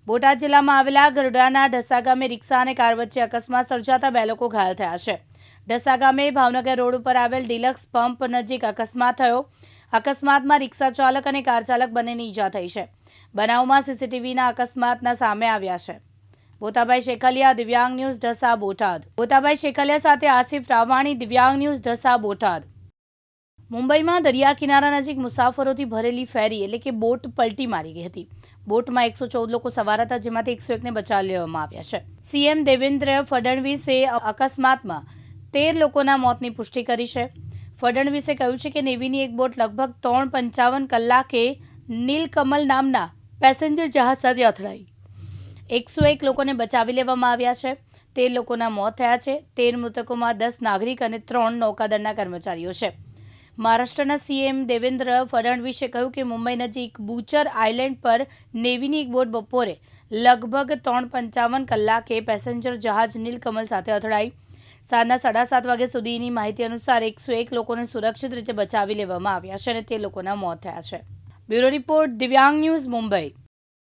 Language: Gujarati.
બોટાદ જિલ્લામાં આવેલા ગરડાના ઢસા ગામે રિક્ષા અને કાર વચ્ચે અકસ્માત સર્જાતા 2 લોકો ઘાયલ થયા છે. ઢસા ગામે ભાવનગર રોડ ઉપર આવેલ ડિલક્સ પંપ નજીક અકસ્માત થયો. અકસ્માતમાં રિક્ષા ચાલક અને કાર ચાલક બંનેને ઈજા થઈ છે. બનાવમાં સીસીટીવીના અકસ્માતના સામે આવ્યા છે. બોતાભાઈ શેખલિયા, દિવ્યાંગ ન્યૂઝ, ઢસા, બોટાદ. બોતાભાઈ શેખલિયા સાથે આસિફ રાવાણી, દિવ્યાંગ ન્યૂઝ, ઢસા, બોટાદ. મુંબઈમાં દરિયા કિનારા નજીક મુસાફરોથી ભરેલી ફેરી એટલે કે બોટ પલટી મારી ગઈ હતી. બોટમાં 114 લોકો સવાર હતા, જેમાંથી 101ને બચાવી લેવામાં આવ્યા છે. સીએમ દેવેન્દ્ર ફડણવીસે અકસ્માતમાં 13 લોકોના મોતની પુષ્ટિ કરી છે. ફડણવીસે કહ્યું છે કે નેવીની એક બોટ લગભગ 3:55 કલાકે નીલકમલ નામના પેસેન્જર જહાજ સાથે અથડાઈ. 101 લોકોને બચાવી લેવામાં આવ્યા છે. 13 લોકોના મોત થયા છે. 13 મૃતકોમાં 10 નાગરિક અને 3 નૌકાદળના કર્મચારીઓ છે. મહારાષ્ટ્રના સીએમ દેવેન્દ્ર ફડણવીસે કહ્યું કે મુંબઈ નજીક બુચર આઇલેન્ડ પર નેવીની એક બોટ બપોરે લગભગ 3:55 કલાકે પેસેન્જર જહાજ નીલકમલ સાથે અથડાઈ. સાંજના 7:30 વાગ્યા સુધીની માહિતી અનુસાર 101 લોકોને સુરક્ષિત રીતે બચાવી લેવામાં આવ્યા છે અને તે લોકોના મોત થયા છે. બ્યુરો રિપોર્ટ, દિવ્યાંગ ન્યૂઝ, મુંબઈ.